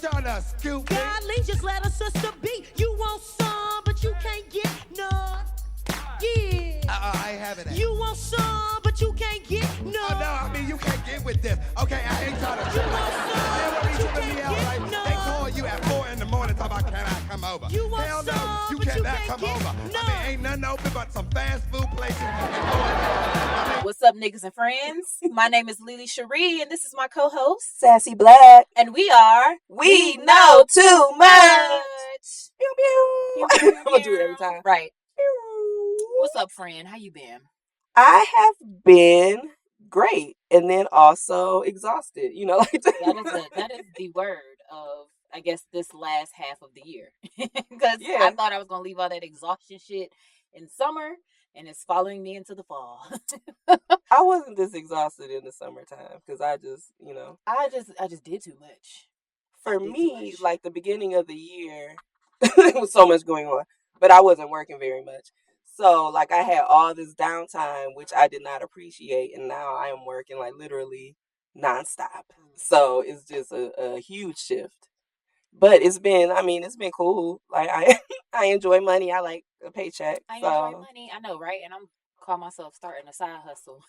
trying to scoop me? Golly, just let a sister be. You want some, but you can't get none. Yeah. I ain't having that. You want some, but you can't get none. Oh, no, I mean, you can't get with this. Okay, I ain't trying to trip like that. They want me tripping me out, right? They call you at 4 in the morning talking about, can I come over? You want Hell no, some, you but you cannot can't come get over. none. I mean, ain't nothing open but some fast food places. What's up, niggas and friends? My name is LiLi Sheree, and this is my co-host, Sassi Blaque. and we are We know too much. Pew, Pew, pew. pew, I'm gonna do it every time. Right. Pew. What's up, friend? How you been? I have been great, and then also exhausted. You know, like That is the word of, I guess, this last half of the year. Because Yeah. I thought I was gonna leave all that exhaustion shit in summer, and it's following me into the fall. I wasn't this exhausted in the summertime because I just, I just did too much. for did too me, much. like the beginning of the year, there was so much going on, but I wasn't working very much. So, like, I had all this downtime, which I did not appreciate, and now I am working, like, literally nonstop. So, it's just a huge shift. But it's been cool. Like, I enjoy money. I like a paycheck. I So, enjoy money. I know, right? And I'm call myself starting a side hustle.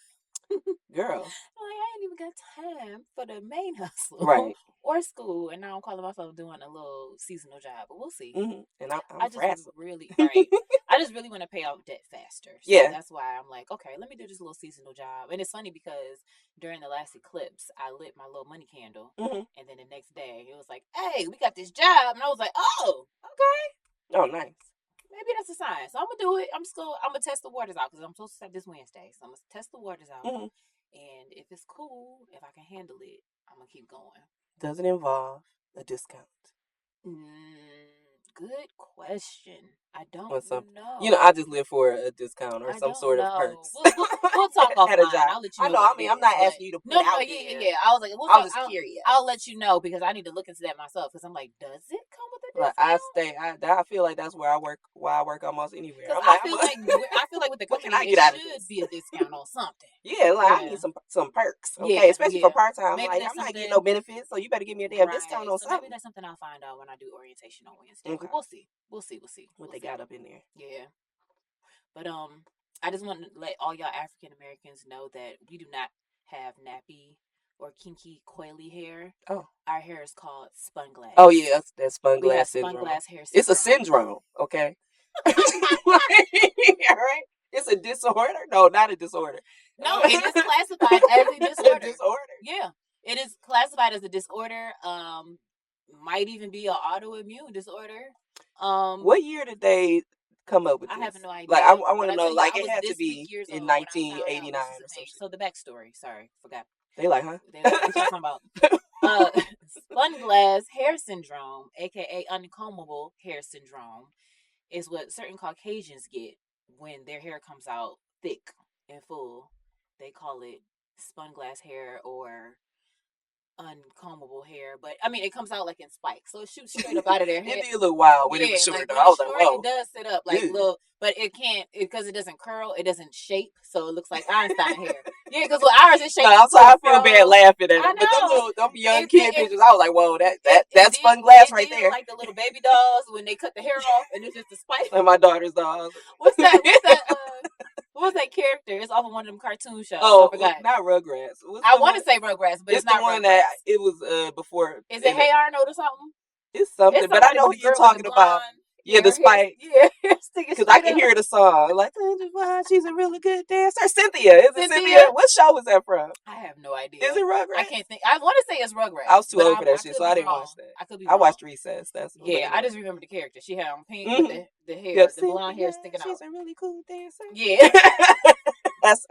girl, Like, I ain't even got time for the main hustle right. or school, and now I'm calling myself doing a little seasonal job, but we'll see. And I I'm just frazzled. really right. I just really want to pay off debt faster. So Yeah. that's why I'm like, okay, let me do this little seasonal job. And it's funny because during the last eclipse, I lit my little money candle, and then the next day it was like, hey, we got this job, and I was like, oh, okay. Oh, nice. Maybe that's a sign. So I'm gonna do it. I'm gonna test the waters out because I'm supposed to start this Wednesday. So I'm gonna test the waters out, and if it's cool, if I can handle it, I'm gonna keep going. Does it involve a discount? Good question. I don't Or something? know. I just live for a discount or some sort of perks. We'll talk offline. At a job. I'll let you know. I know. what I mean, it I'm is, not but- asking you to put No, out yeah, there. yeah. I was like, I was just curious. I'll let you know because I need to look into that myself. Because I'm like, does it come with a Like discount? I feel like that's where I work. Why I work almost anywhere. Because I'm I feel like with the what can company, I get it out of should this? be a discount on something. Yeah, like I Yeah. need some perks. Okay, Yeah, especially yeah. for part time. Maybe Like that's I'm not getting something- no benefits, so you better give me a damn Right. discount on So maybe something. that's something I'll find out when I do orientation on Wednesday. Okay. But we'll see. We'll see. What they got up in there? Yeah. But I just want to let all y'all African Americans know that we do not have nappy or kinky coily hair. Oh. Our hair is called spun glass. Oh yeah, that's spun We have glass spun syndrome. glass hair It's a syndrome. syndrome, okay? All right? It's a disorder? No, not a disorder. No, it is classified as a disorder. Disorder? Yeah. It is classified as a disorder. Might even be an autoimmune disorder. What year did they come up with this? I have no idea. Like, I But want to I know, tell you, like, I it was had to this be years in old when I found out 1989 this or is a something. thing. So the backstory. Sorry, forgot. They like, huh? They like, what y'all talking about? Spun glass hair syndrome, aka uncombable hair syndrome, is what certain Caucasians get when their hair comes out thick and full. They call it spun glass hair or uncombable hair, but I mean it comes out like in spikes, so it shoots straight up out of their head. It did look wild when it was short. Like, Though. when I was it's like, short, whoa. it does sit up like Ew. little, but it can't because it doesn't curl, it doesn't shape, so it looks like Einstein hair. Yeah, because with ours it shapes. No, so I feel bad laughing at I them. But know. them young It- kid it- pictures, I was like, whoa, that's It spun did- glass it right did there. like the little baby dolls when they cut the hair off and it's just a spike. Like my daughter's dolls. What's that? What's that character? It's off of one of them cartoon shows. Oh, I forgot. not Rugrats. I want to say Rugrats, but it's the not one Rugrats. that it was before. Is it Hey Arnold or something? It's something, but I know who you're talking about. Yeah, the spike. Yeah, because I can hear the song. Like, she's a really good dancer. Cynthia. Is it Cynthia? What show was that from? I have no idea. Is it Rugrats? I can't think. I want to say it's Rugrats. I was too old for that shit, so I didn't watch that. I could be wrong. I watched Recess. That's I just remember the character. She had on pink with the hair, the blonde hair sticking out. She's a really cool dancer. Yeah. That's.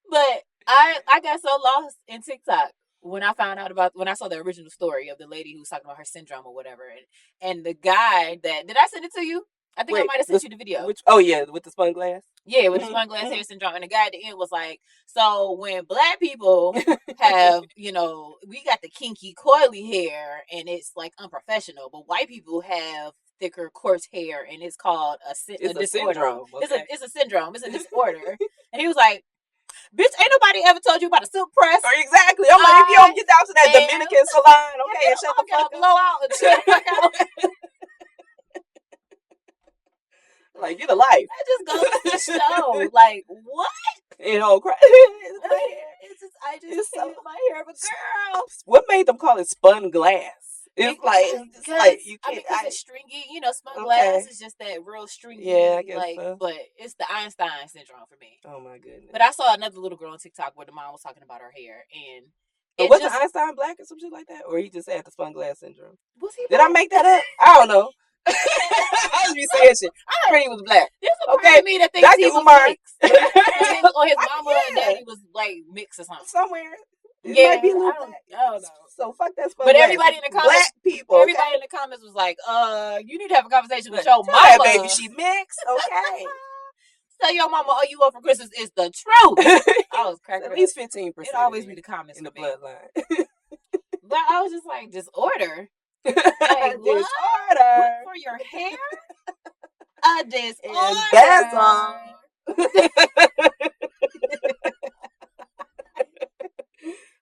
But I got so lost in TikTok when I found out when I saw the original story of the lady who was talking about her syndrome or whatever, and the guy that did I send it to you? I think I might have sent you the video. Oh yeah, with the spun glass. Yeah, with the spun glass hair syndrome, and the guy at the end was like, "So when black people have, we got the kinky coily hair, and it's like unprofessional, but white people have thicker coarse hair, and it's called a disorder. Syndrome. Okay. It's a syndrome. It's a disorder." And he was like, Bitch, ain't nobody ever told you about a silk press. Or exactly. I'm like, if you don't get down to that Man. Dominican salon, okay, and shut the Get fuck a up. blowout and chill the fuck out. Like, get a life. That just goes to show, like, what? You know, It's just, I just hated my hair, but girl, what made them call it spun glass? It's like you can't. Because it's stringy, you know. Spun glass is just that real stringy. Yeah, I guess like, so. But it's the Einstein syndrome for me. Oh my goodness. But I saw another little girl on TikTok where the mom was talking about her hair, and it wasn't Einstein black or some shit like that, or he just had the spun glass syndrome. Was he? Did I make that up? I don't know. I just be saying shit. I heard he was black. There's a part of me that thinks he was mixed. Or his mama and daddy was like mixed or something. Somewhere. It might be a little black. I don't know. So fuck that spun But glass. everybody in the comments, black people. Everybody in the comments was like, you need to have a conversation with your mama. That baby, she mixed. Okay. Tell your mama all you want for Christmas is the truth. I was cracking at least 15%. It always be the comments in the me. bloodline. But I was just like, disorder. Like, disorder. What for your hair? A disorder. And that's all.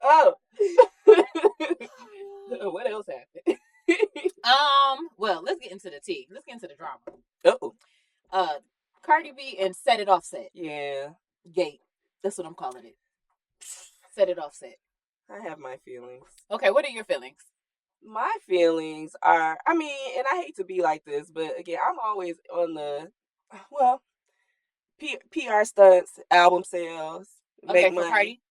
Oh. What else happened? Well, let's get into the tea. Let's get into the drama. Oh. Cardi B and Set It Offset. Yeah. Gate. That's what I'm calling it. Set It Offset. I have my feelings. Okay, what are your feelings? My feelings are, I mean, and I hate to be like this, but again, I'm always on the, well, PR stunts, album sales, make money. Cardi?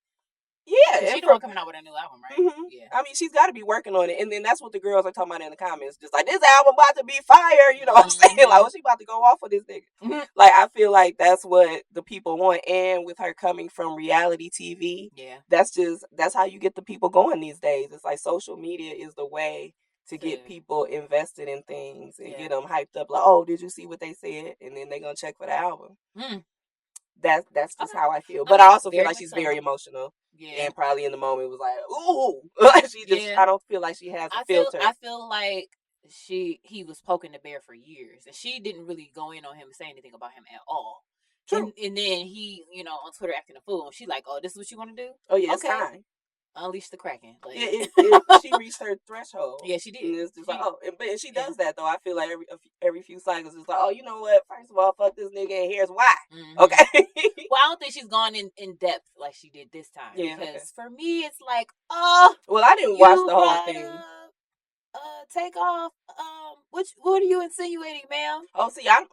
Yeah. She's the one coming out with a new album, right? Mm-hmm. Yeah. I mean, she's got to be working on it. And then that's what the girls are talking about in the comments. Just like, this album about to be fire. You know what I'm saying? Like, she about to go off with this nigga. Mm-hmm. Like, I feel like that's what the people want. And with her coming from reality TV, that's how you get the people going these days. It's like social media is the way to get people invested in things and get them hyped up. Like, oh, did you see what they said? And then they're going to check for the album. That's just how I feel. But I also feel like she's very emotional. Yeah. And probably in the moment was like, ooh. She just, I don't feel like she has a filter. I feel like he was poking the bear for years. And she didn't really go in on him and say anything about him at all. True. And then he, on Twitter acting a fool. And she like, oh, this is what you want to do? Oh, yeah, it's time. Unleash the Kraken. Like, she reached her threshold. Yeah, she did. And it's just like, and she does that though. I feel like every few cycles, it's like, oh, you know what? First of all, fuck this nigga, and here's why. Mm-hmm. Okay. Well, I don't think she's gone in depth like she did this time. Yeah. Because for me, it's like, well, I didn't watch the whole thing. Take off. What are you insinuating, ma'am? Oh, see, I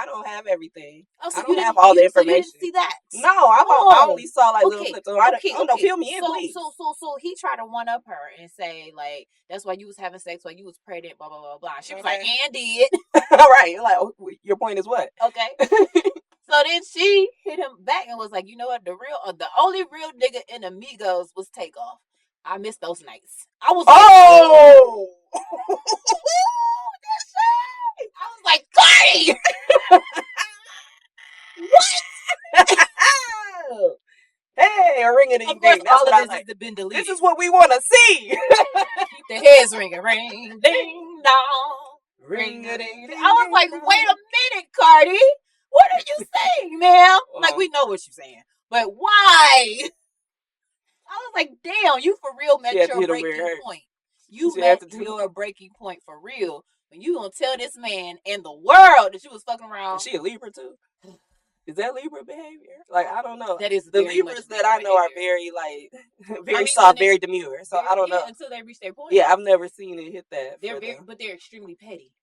don't have everything. Oh, so I don't have all the information. So you didn't see that? No, I only saw like little clips. So I don't fill me in, please. So he tried to one up her and say like, that's why you was having sex while you was pregnant, blah blah blah blah. She was like, and did. All right, like, your point is what? Okay. So then she hit him back and was like, you know what? The only real nigga in Amigos was Takeoff. I miss those nights. I was I was like, Cardi! What? Hey, a ring a ding ding. All of this has been deleted. This is what we want to see. Keep the heads ringing, ring ding dong, ring a ding ding. I was like, wait a minute, Cardi. What are you saying, ma'am? Like, we know what you're saying, but why? I was like, damn, you for real met your breaking point. You met your breaking point for real. When you gonna tell this man and the world that you was fucking around. Is she a Libra too? Is that Libra behavior? Like, I don't know. That is the Libras that I know are very very soft, very demure. So I don't know. Until they reach their point. Yeah, I've never seen it hit that. But they're extremely petty.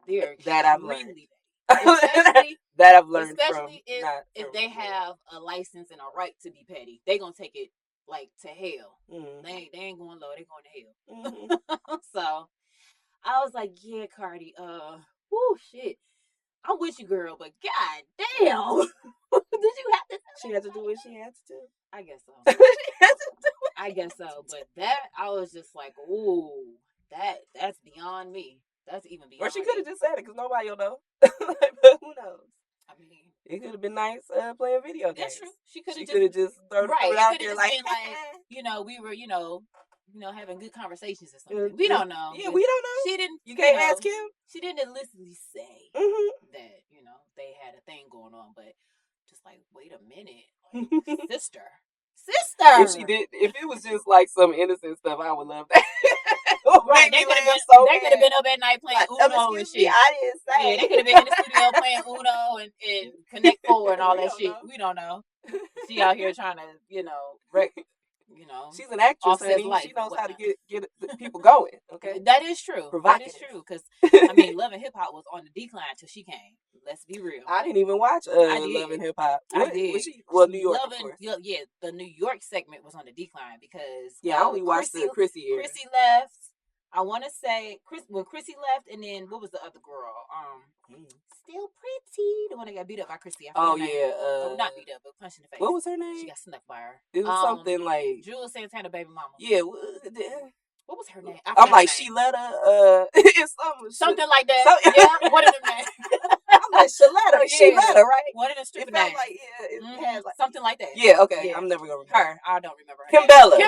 They're that I've learned. Especially, that I've learned especially if they have a license and a right to be petty. They gonna take it like to hell. Mm-hmm. They ain't going low, they going to hell. Mm-hmm. So I was like, yeah, Cardi, whoo, shit. I'm with you, girl, but god damn. Did you have to? She had to do what she had to do. I guess so. I guess so. But that, I was just like, ooh, that's beyond me. That's even beyond. Or she could have just said it because nobody will know. But who knows? I mean, it could have been nice playing video games. That's true. She could have just thrown it out there like, we were, having good conversations or something. We don't know. Yeah, we don't know. She didn't. You can't ask him. She didn't illicitly say that they had a thing going on, but just like, wait a minute, like, sister. If it was just like some innocent stuff, I would love that. Right, they could have been up at night playing Uno and shit. I didn't say. Yeah, they could have been in the studio playing Uno and Connect Four and all that shit. Know. We don't know. She out here trying to, wreck. She's an actress, honey. She knows how to get the people going. Okay, that is true. Provocative. That is true. Because I mean, Love and Hip Hop was on the decline till she came. Let's be real. I didn't even watch Love and Hip Hop. I did. New York. The New York segment was on the decline because I only watched the Chrissy era. Chrissy left. I want to say when Chrissy left, and then what was the other girl? Still Pretty, the one that got beat up by Chrissy. Not beat up, but punched in the face. What was her name? She got snuck by her. It was something like Jules Santana, baby mama. Yeah. What was her name? I'm like Sheletta. It's something like that. Yeah, one of them names. I'm like Sheletta. Sheletta, right? One of the stupid names. Like it has like something like that. Yeah. Okay. Yeah. I'm never gonna remember her. I don't remember her. Kim Bella.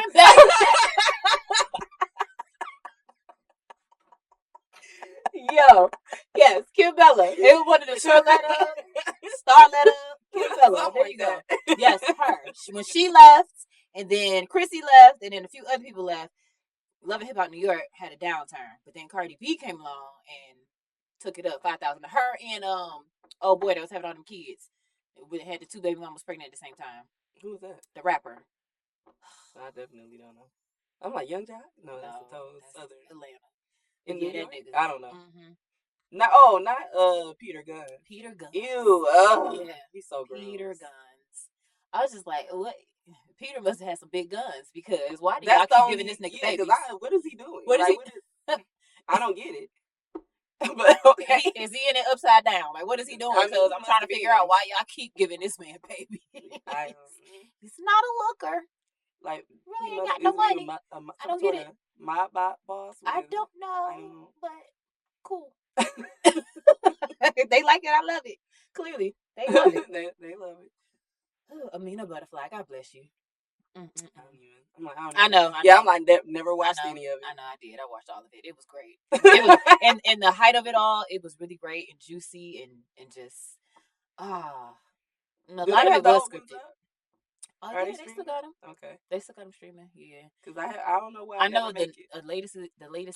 Yo, yes, Kim Bella. It was one of the short letter, star letter, Kim Bella. There you go. Yes, her. When she left, and then Chrissy left, and then a few other people left, Love and Hip Hop New York had a downturn. But then Cardi B came along and took it up 5,000. Her and oh boy, that was having all them kids. We had the two baby mamas pregnant at the same time. Who was that? The rapper. I definitely don't know. I'm like Young Jock? No, that's Southern Atlanta. In New York? Nigga. I don't know. Mm-hmm. Not Peter Gunn. Peter Gunn. Ew. Yeah. He's so gross. Peter Guns. I was just like, what? Peter must have had some big guns because why do y'all keep giving this nigga babies? What is he doing? What is he? I don't get it. But okay, is he in it upside down? Like, what is he doing? Because I'm trying to figure out why y'all keep giving this man baby. He's not a looker. Like, really ain't got no money. I don't get it. My boss. I don't know, but cool. They like it. I love it. Clearly, they love it. they love it. Amina Butterfly, God bless you. I know. Yeah, I'm like never watched any of it. I know I did. I watched all of it. It was great. It was, and the height of it all, it was really great and juicy and just a lot of it was scripted. Oh yeah, they still got them. Okay, they still got them streaming. Yeah, because I don't know why. I know the latest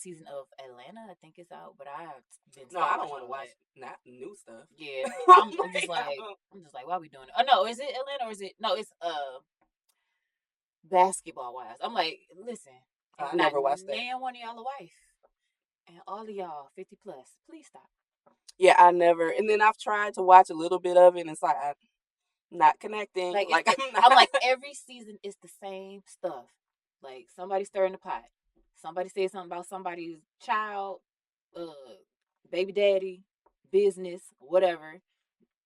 season of Atlanta, I think, is out, but I've been. No, I don't want to watch not new stuff. Yeah, I'm just like, why are we doing it? Oh no, is it Atlanta or is it? No, it's Basketball Wives. I'm like, listen, I never watched that. Man, one of y'all a wife, and all of y'all 50 plus. Please stop. Yeah, I never. And then I've tried to watch a little bit of it, and it's like I'm not connecting. Like I'm like, every season is the same stuff. Like somebody stirring the pot. Somebody said something about somebody's child, baby daddy, business, whatever.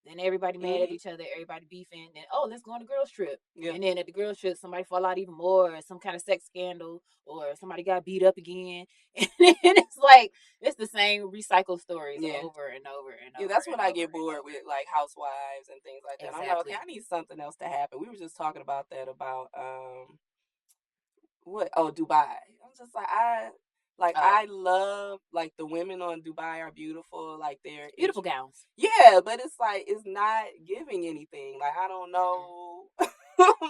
Then everybody mad at each other, everybody beefing. Then, let's go on a girls trip. Yeah. And then at the girls trip, somebody fall out even more, or some kind of sex scandal, or somebody got beat up again. And then it's like, it's the same recycled stories over and over and over. Yeah, that's when I get bored with, like, housewives and things like that. Exactly. I'm like, okay, I need something else to happen. We were just talking about that, about, Dubai. I'm just like, I love, like, the women on Dubai are beautiful. Like, they're beautiful gowns. Yeah, but it's like, it's not giving anything. Like, I don't know.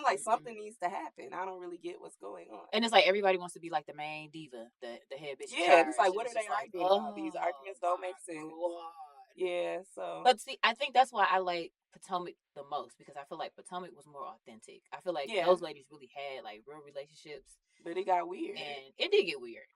Like, something needs to happen. I don't really get what's going on. And it's like, everybody wants to be like the main diva, the head bitch. Yeah, it's like, what are they arguing about? These arguments don't make sense. God. Yeah, so. But see, I think that's why I like Potomac the most, because I feel like Potomac was more authentic. I feel like those ladies really had, like, real relationships. But it got weird. And it did get weird.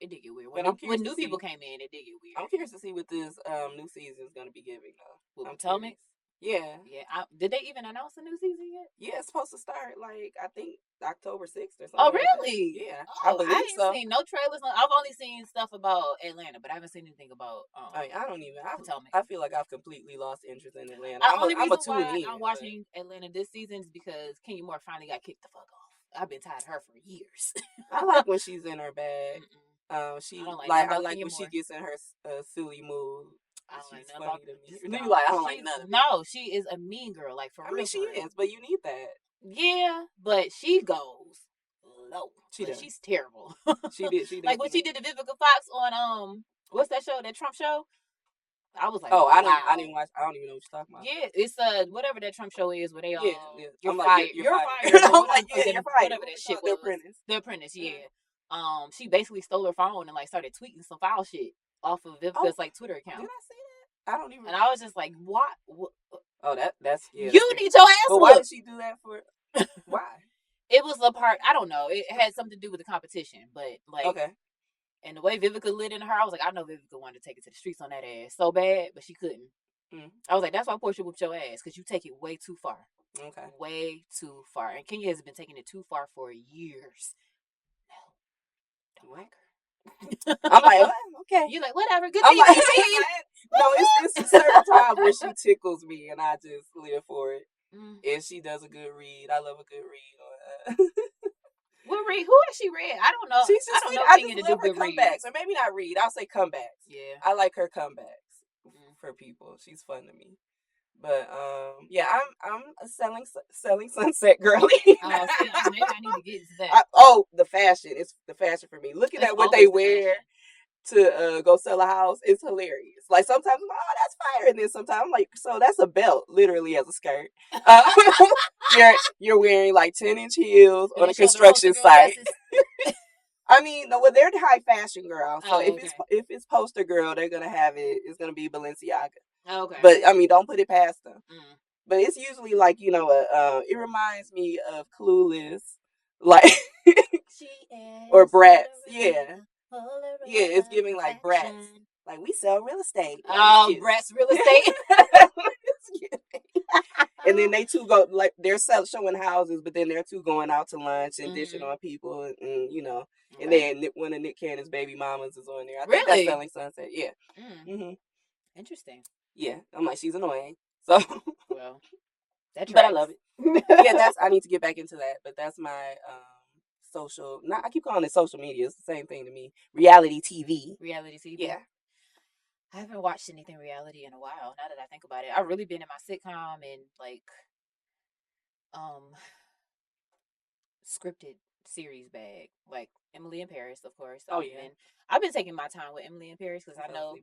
When new people came in, it did get weird. I'm curious to see what this new season is going to be giving, though. With Potomac? Yeah. Yeah. Did they even announce a new season yet? Yeah, it's supposed to start, like, I think October 6th or something. Oh, really? Like yeah. I didn't see no trailers. I've only seen stuff about Atlanta, but I haven't seen anything about Potomac. I feel like I've completely lost interest in Atlanta. I'm watching Atlanta this season is because Kenya Moore finally got kicked the fuck off. I've been tired of her for years. I like when she's in her bag. I like when she gets in her silly mood. I don't like nothing about me. I don't like none of it. No, she is a mean girl. Like, for real. I mean, she is, but you need that. Yeah, but she goes low. She does. She's terrible. She did. Like when she did the Vivica Fox on what's that show? That Trump show? I was like, Oh, wow. I didn't watch. I don't even know what you're talking about. Yeah, it's whatever that Trump show is where they all Yeah. you're I'm fired. like, You're fired. I'm Or like, yeah, you're fired. whatever that shit The was. Apprentice. The Apprentice, yeah. She basically stole her phone and like started tweeting some foul shit off of Vivica's like Twitter account. Did I see that? I don't even. And I was just like, what? Oh, that's yeah. You need your ass. But why did she do that for? Why? It was a part. I don't know. It had something to do with the competition, but like, Okay. And the way Vivica lit into her, I was like, I know Vivica wanted to take it to the streets on that ass so bad, but she couldn't. I was like, that's why Portia whooped your ass, because you take it way too far. Okay. Way too far. And Kenya has been taking it too far for years. No, don't like her. I'm like, well, okay. You're like, whatever. Good I'm thing like, you no, it's a certain time where she tickles me, and I just live for it. And she does a good read. I love a good read. What read? Who has she read? I don't know. She's just I don't know I Kenya just to love do her good comebacks, reads. or maybe not read. I'll say comebacks. Yeah, I like her comebacks for people. She's fun to me. But yeah, I'm a selling sunset girly. See, maybe I need to get into that. The fashion. It's the fashion for me. Looking It's at what they wear fashion. to go sell a house is hilarious. Like sometimes I'm like, oh, that's fire, and then sometimes I'm like, so that's a belt, literally as a skirt. You're wearing like 10-inch heels on a construction site. I mean, no, well, they're the high fashion girl. So if it's poster girl, they're gonna have it. It's gonna be Balenciaga. Okay. But I mean, don't put it past them. But it's usually like it reminds me of Clueless, like or Bratz. Yeah, it's giving like Bratz. Like we sell real estate. Oh, Bratz real estate. And then they two go like they're showing houses, but then they're two going out to lunch and dishing on people, and and then one of Nick Cannon's baby mamas is on there. I think that's Selling Sunset. Yeah. Interesting. Yeah, I'm like, she's annoying. So well, that's but I love it. Yeah, I need to get back into that. But that's my social. I keep calling it social media. It's the same thing to me. Reality TV. Reality TV. Yeah. I haven't watched anything reality in a while. Now that I think about it, I've really been in my sitcom and like scripted series bag, like Emily in Paris, of course. I've been taking my time with Emily in Paris because I know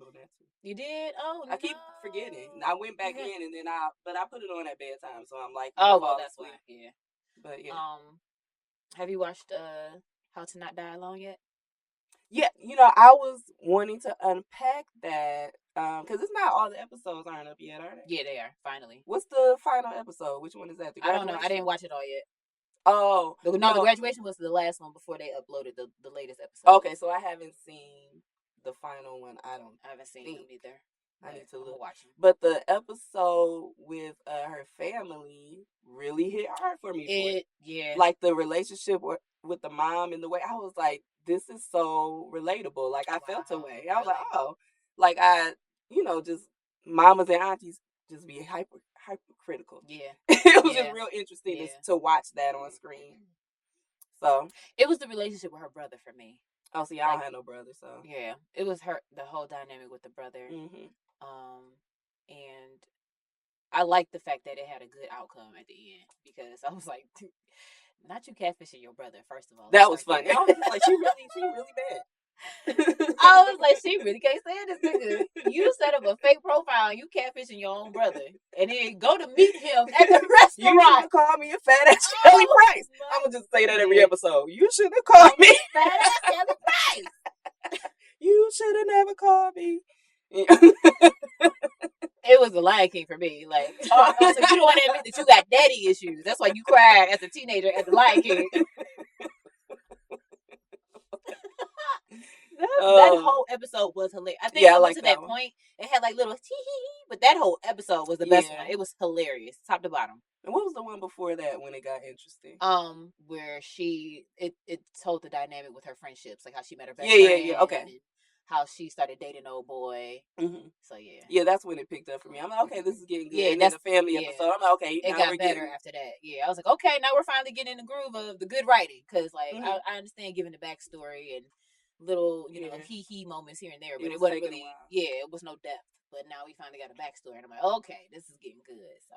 you did. Oh, I keep forgetting. I went back in and then I put it on at bedtime, so I'm like, oh well, that's why. Yeah. But yeah. Have you watched How to Not Die Alone yet? Yeah, I was wanting to unpack that because it's not all the episodes aren't up yet, are they? Yeah, they are finally. What's the final episode? Which one is that? I don't know. I didn't watch it all yet. Oh no, the graduation was the last one before they uploaded the latest episode. Okay, so I haven't seen the final one. I haven't seen them either. I need to look. Watch them. But the episode with her family really hit hard for me. Yeah. Like the relationship with the mom and the way I was like, this is so relatable. Like I felt a way. I was like, oh, like just mamas and aunties just be hypercritical. Yeah. It was just real interesting to watch that on screen. So it was the relationship with her brother for me. Oh, see, I don't have no brother, so yeah, it was the whole dynamic with the brother. And I liked the fact that it had a good outcome at the end because I was like, not you catfishing your brother, first of all. That was funny. I was like, she really bad. I was like, she really can't stand this nigga. You set up a fake profile and you catfishing your own brother. And then go to meet him at the restaurant. You should have called me a fat ass Kelly Price. I'm going to just say that every episode. You should have called me fat ass Kelly Price. You should have never called me. It was the Lion King for me. Like, so you don't want to admit that you got daddy issues. That's why you cried as a teenager at the Lion King. That whole episode was hilarious. I think up to that point, it had like little tee-hee-hee, but that whole episode was the best one. It was hilarious, top to bottom. And what was the one before that when it got interesting? Where it told the dynamic with her friendships, like how she met her best friend. Yeah, okay. How she started dating old boy. So yeah, that's when it picked up for me. I'm like, okay, this is getting good. Yeah, and that's the family episode. I'm like, okay, it got better after that. Yeah, I was like, okay, now we're finally getting in the groove of the good writing because, like, I understand giving the backstory and little, hee moments here and there, but it wasn't really. It was no depth. But now we finally got a backstory, and I'm like, okay, this is getting good. So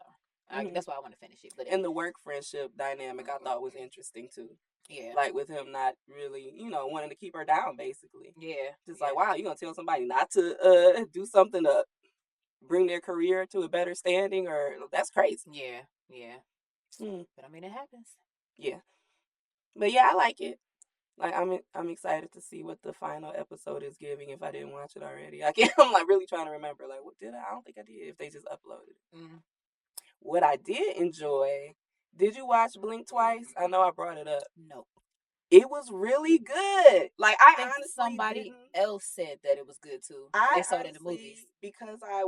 that's why I want to finish it. But and the work friendship dynamic I thought was interesting too. Yeah. Like with him not really, wanting to keep her down basically. Yeah. Just like, wow, you're gonna tell somebody not to do something to bring their career to a better standing, or that's crazy. Yeah. But I mean, it happens. Yeah, but yeah, I like it. Like I'm excited to see what the final episode is giving. If I didn't watch it already, I can't. I'm like really trying to remember. Like, what did I? I don't think I did. If they just uploaded it. What I did enjoy. Did you watch Blink twice? I know I brought it up. Nope. It was really good. Like I think honestly somebody else said that it was good too. They saw it in the movies. Because I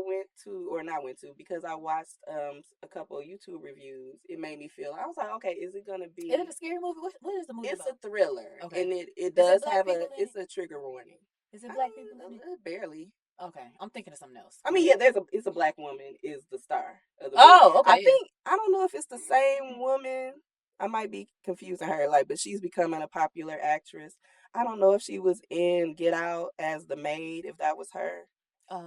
because I watched a couple of YouTube reviews. It made me feel. I was like, okay, is it gonna be? Is it a scary movie? What is the movie It's about? a thriller, Okay. and it does black have people in it's a trigger warning. Is it black people in it? Barely. Okay, I'm thinking of something else. I mean, yeah, it's a black woman is the star of the movie. Oh, okay. I don't know if it's the same woman. I might be confusing her, like, but she's becoming a popular actress. I don't know if she was in Get Out as the maid, if that was her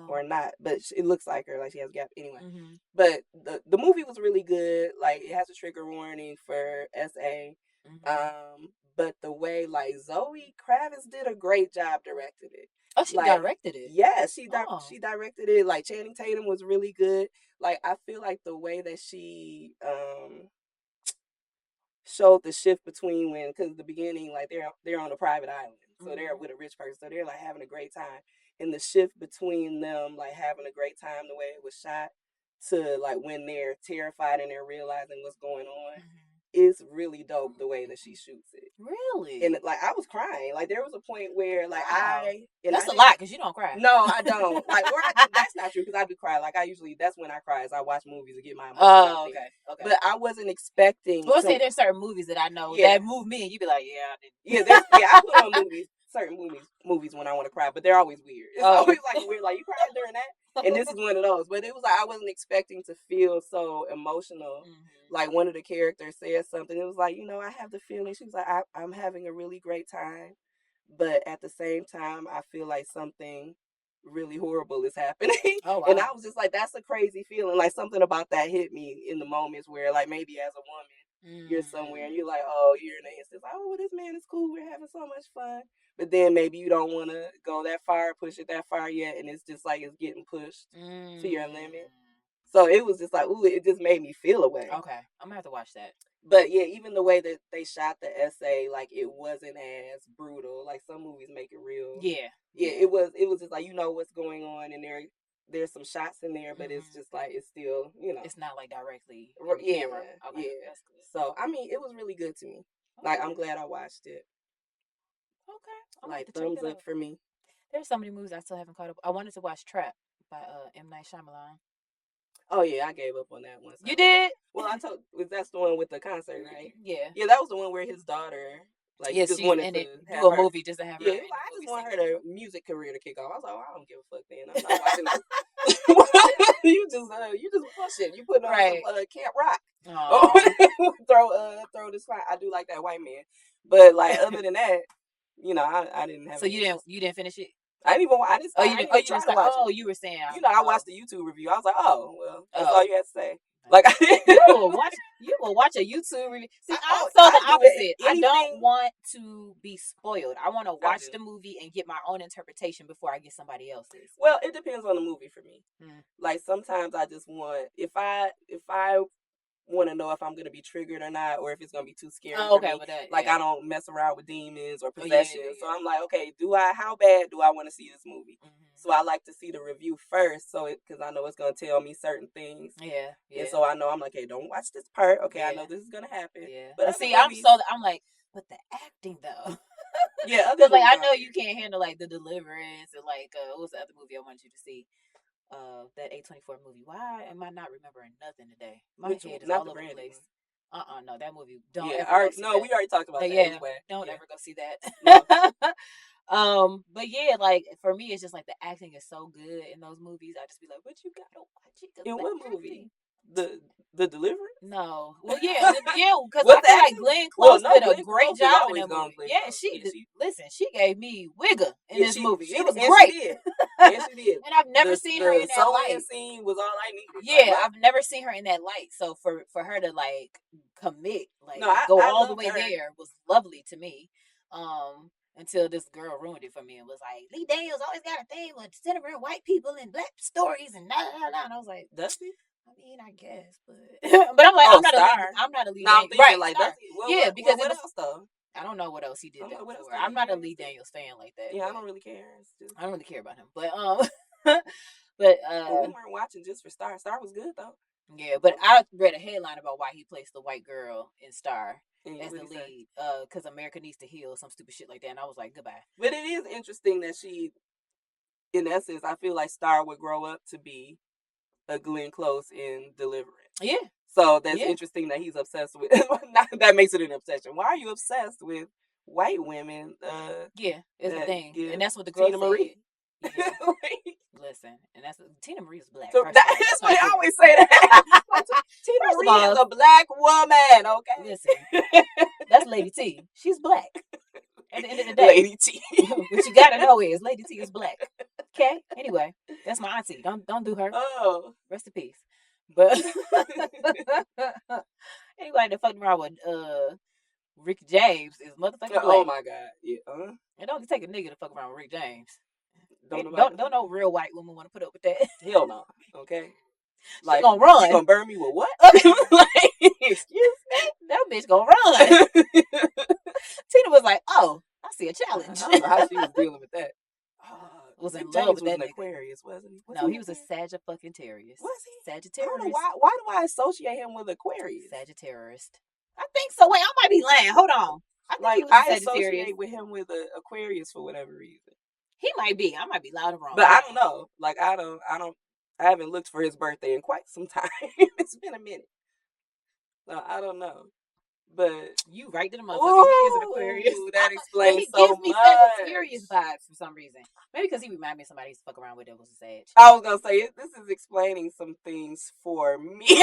or not, but it looks like her, like she has a gap anyway. But the movie was really good. Like, it has a trigger warning for SA. But the way like Zoe Kravitz did a great job directing it. Oh, she directed it. Yeah, she directed it. Like Channing Tatum was really good. Like I feel like the way that she showed the shift between when, because the beginning, like they're on a private island, so they're with a rich person, so they're like having a great time, and the shift between them like having a great time, the way it was shot, to like when they're terrified and they're realizing what's going on. It's really dope the way that she shoots it. Really? And like I was crying. Like there was a point where like that's a lot because you don't cry. No, I don't. Like that's not true because I do cry. Like that's when I cry is I watch movies to get my emotions out. Okay. But I wasn't expecting. Well, say there's certain movies that I know that move me, and you be like, yeah, I didn't. Yeah, I put on certain movies when I want to cry, but they're always weird. It's always like weird. Like you cried during that. And this is one of those. But it was like I wasn't expecting to feel so emotional. Like one of the characters said something. It was like, I have the feeling. She was like, I'm having a really great time. But at the same time, I feel like something really horrible is happening. Oh, wow. And I was just like, that's a crazy feeling. Like something about that hit me in the moments where like maybe as a woman, you're somewhere and you're like, oh, you're in an instance. Like, oh, well, this man is cool. We're having so much fun. But then maybe you don't want to go that far, push it that far yet. And it's just like it's getting pushed to your limit. So it was just like, ooh, it just made me feel away. Okay. I'm going to have to watch that. But yeah, even the way that they shot the essay, like it wasn't as brutal. Like some movies make it real. Yeah. It was just like, what's going on. And there's some shots in there, but it's just like, it's still, It's not like directly in the camera. Okay. Yeah. That's good. So, I mean, it was really good to me. Okay. Like, I'm glad I watched it. Okay. Like, thumbs up for me. There's so many movies I still haven't caught up. I wanted to watch Trap by M. Night Shyamalan. Oh yeah, I gave up on that one. You did? Well, that's the one with the concert, right? Yeah. Yeah, that was the one where his daughter, like, just wanted to do a movie just to have her. Yeah, I just want her music career to kick off. I was like, I don't give a fuck, then. I'm not watching that. you just push it. You put on Camp Rock. throw this fire. I do like that white man, but like other than that, I didn't have. So you didn't finish it? I didn't even. I didn't try to watch it. You were saying. I watched the YouTube review. I was like, oh well, that's all you had to say. Like you will watch a YouTube review. See, I'm so the opposite. I don't want to be spoiled. I want to watch the movie and get my own interpretation before I get somebody else's. Well, it depends on the movie for me. Like sometimes I just want if I want to know if I'm going to be triggered or not, or if it's going to be too scary for me. Like I don't mess around with demons or possession. So I'm like, okay, how bad do I want to see this movie? So I like to see the review first, because I know it's going to tell me certain things. Yeah. And so I know I'm like, hey, don't watch this part. Okay, I know this is going to happen. Yeah. But see, I'm like, but the acting though. Yeah. Because like I know you can't handle like the deliverance and like what was the other movie I wanted you to see? That A24 movie. Why am I not remembering nothing today? My head is all over the place. No, that movie. Don't. Yeah, we already talked about that. Anyway. Don't ever go see that. No. But yeah, like for me, it's just like the acting is so good in those movies. I just be like, but you gotta watch it. In what movie? The Deliverance? No. Well, yeah, because I feel like Glenn Close did a great job in that movie. Yeah, she gave me wigger in this movie. It was great. She did. And she did. And I've never seen her in that light. The scene was all I needed. Yeah, I've never seen her in that light. So for her to like commit, like go all the way there was lovely to me. until this girl ruined it for me and was like, Lee Daniels always got a thing with centering white people and black stories and nah, nah, nah. And I was like, Does he? I mean, I guess, but but I'm like, Oh, I'm not Star. a lead. No, I'm thinking Right, like, Star. does he? Well, Yeah, because what it was, else though? I don't know what else he did I don't that know what else before. did I'm he not a do Lee instead? Daniels fan like that. Yeah, I but don't really care. It's just, I don't really care about him. But but we weren't watching just for Star. Star was good though. yeah, but I read a headline about why he placed the white girl in Star And as the what'd he say? lead, because America needs to heal, some stupid shit like that. And I was like, goodbye. But it is interesting that she, in essence, I feel like Star would grow up to be a Glenn Close in Deliverance. Yeah. So that's Yeah. interesting that he's obsessed with. That makes it an obsession. Why are you obsessed with white women? Yeah, it's a that thing, give and that's what the girl Tina Marie. said. Yeah. Like, Listen, and that's Tina Marie's black. so first of all. that's why I always say that. Tina First of Marie is all, a black woman, okay? Listen, that's Lady T. She's black. At the end of the day, Lady T. what you gotta know is Lady T is black. Okay. Anyway, that's my auntie. Don't do her. Oh. Rest in peace. But anyway, the fucking around with Rick James is motherfucking black. Oh my God. Yeah. It only take a nigga to fuck around with Rick James. Don't No real white woman want to put up with that. Hell no. Okay. Like, she gonna run. You gonna burn me with what? Like, excuse me? That bitch gonna run. Tina was like, oh, I see a challenge. I don't know how she was dealing with that. Was in Rick love James with was that an nigga. Aquarius, wasn't he? No, he was a Sagittarius. Was he? Sagittarius. I don't know why do I associate him with Aquarius? Sagittarius. I think so. Wait, I might be lying. Hold on. I think he was a Sagittarius. Associate with him with an Aquarius for whatever reason. He might be. I might be loud and wrong. But I don't know. Like I haven't looked for his birthday in quite some time. It's been a minute. So I don't know. But you right to the motherfucker. He is an Aquarius. That explains he so gives me much. Sagittarius vibes for some reason. Maybe because he reminds me of somebody he's fuck around with that was a Sag. I was gonna say this is explaining some things for me.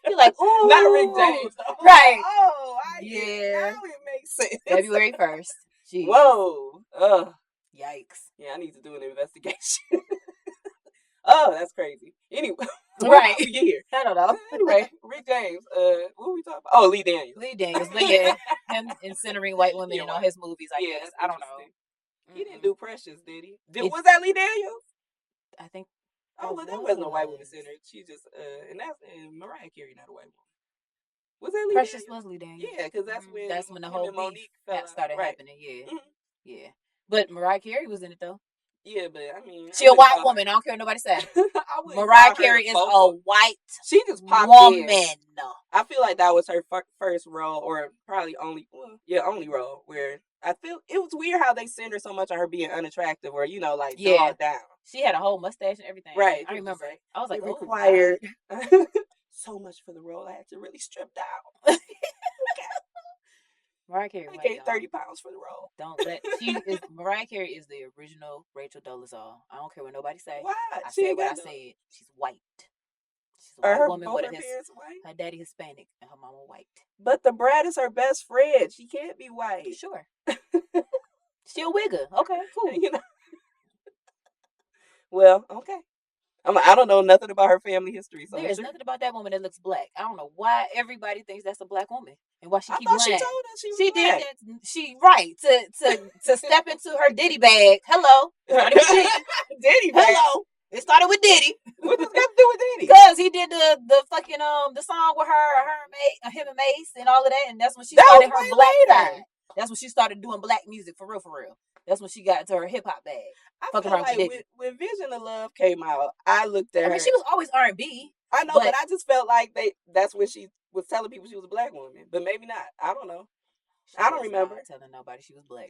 You're like, ooh, not Rick James, right? Oh, yeah. Now it makes sense. February 1st. Jeez. Whoa. Yikes. Yeah, I need to do an investigation. Oh, that's crazy. Anyway, right. We get here. I don't know. Anyway, Rick James. What were we talking about? Oh, Lee Daniels. Lee Daniels, but yeah, him incinerating white women in all his movies. I guess. That's I don't know. He didn't do Precious, did he? Was that Lee Daniels? I think. Oh, well, that wasn't a white woman centered. She just and Mariah Carey, not a white woman. Was that Lee Precious Daniels? was Lee Daniels. Yeah, because that's when the whole Monique started happening. Yeah, Mm-hmm. yeah. But Mariah Carey was in it though. Yeah, but I mean, she a white woman. I don't care what nobody say. Mariah Carey is a white. She just popped woman. In. I feel like that was her first role, or probably only role where I feel it was weird how they centered so much on her being unattractive, or like down. She had a whole mustache and everything. Right. I remember. I was like, required so much for the role. I had to really strip down. Mariah Carey. I gained 30 pounds for the role. Mariah Carey is the original Rachel Dolezal. I don't care what nobody say. Why? I said what I said. She's white. She's a white woman with her daddy Hispanic and her mama white. But the brat is her best friend. She can't be white. Sure. She a wigger. Okay, cool. Well, okay. I don't know nothing about her family history. So there's nothing about that woman that looks black. I don't know why everybody thinks that's a black woman and why she keeps lying. She told us she did that. She to step into her Diddy bag. Hello, Diddy bag. Hello. It started with Diddy. What does that got to do with Diddy? Because he did the fucking the song with him and Mace and all of that, and that's when she started her black side. That's when she started doing black music for real. That's when she got into her hip hop bag. I feel like when Vision of Love came out, I looked at her. I mean, she was always R&B. I know, but I just felt like that's when she was telling people she was a black woman. But maybe not. I don't know. I don't remember. Not telling nobody she was black.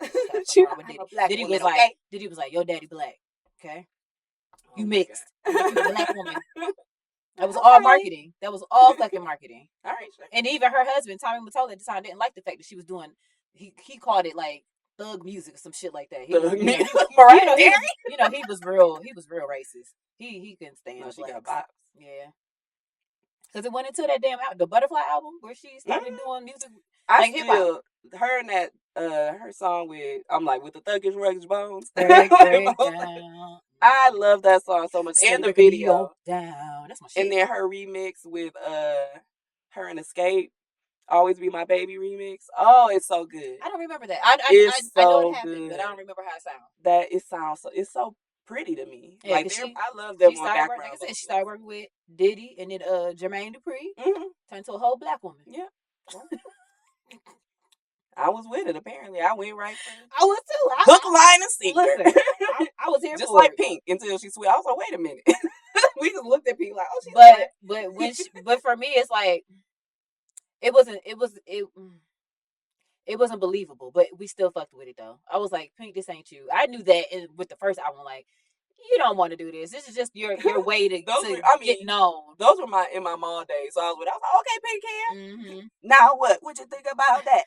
Diddy was like, your daddy black. Okay? You mixed. You a black woman. That was all marketing. That was all fucking marketing. All right, sure. And even her husband, Tommy Mottola, at the time didn't like the fact that she was doing. He called it like thug music or some shit like that. He was real racist. He couldn't stand. She got bops. Yeah. Because it went into that damn the Butterfly album where she started doing music. Hip hop. Her and that her song with with the thuggish ruggish bones. I love that song so much. And the video. Down. That's my shit. And then her remix with Her and Escape, Always Be My Baby remix. Oh, it's so good. I don't remember that. It's I know so it happened, good. but I don't remember how it sounds. That it sounds so, it's so pretty to me. Yeah, like 'cause I love them she on started background working, like I said, she vocals. started working with Diddy and then Jermaine Dupri turned to a whole black woman. Yeah. I was with it. Apparently, I went right for I was too. hook, line, and sinker. Listen, I was here Just for like it. Pink until she switched. I was like, wait a minute. We just looked at Pink like, oh, she's but for me, it's like it wasn't believable, but we still fucked with it though. I was like, Pink, this ain't you. I knew that with the first album, like, you don't want to do this. This is just your way to, get known. Those were in my mall days. So I was like, okay, Pink Hair. Mm-hmm. Now what? What you think about that?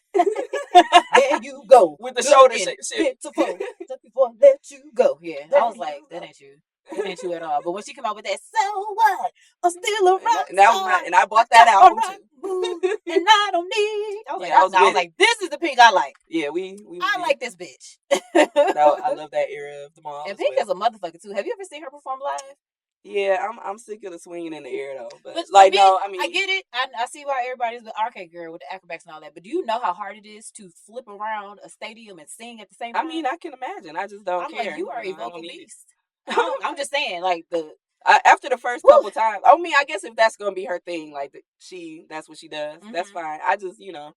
There you go. With the shoulder shit. Before let you go. Yeah. I was like, that ain't you. That ain't you at all. But when she came out with that, so what? I'm still a rock star. And I bought that album too. And I don't need. I was like, this is the Pink I like. Yeah, I like this bitch. I love that era of the mall. And Pink is a motherfucker too. Have you ever seen her perform live? Yeah, I'm sick of the swinging in the air though. But like, me, no, I mean, I get it. I see why everybody's the arcade girl with the acrobats and all that. But do you know how hard it is to flip around a stadium and sing at the same time? I mean, I can imagine. I just don't care. Like, you are a vocal beast. I'm just saying, like after the first couple times. I mean, I guess if that's gonna be her thing, like that's what she does. Mm-hmm. That's fine. I just, No,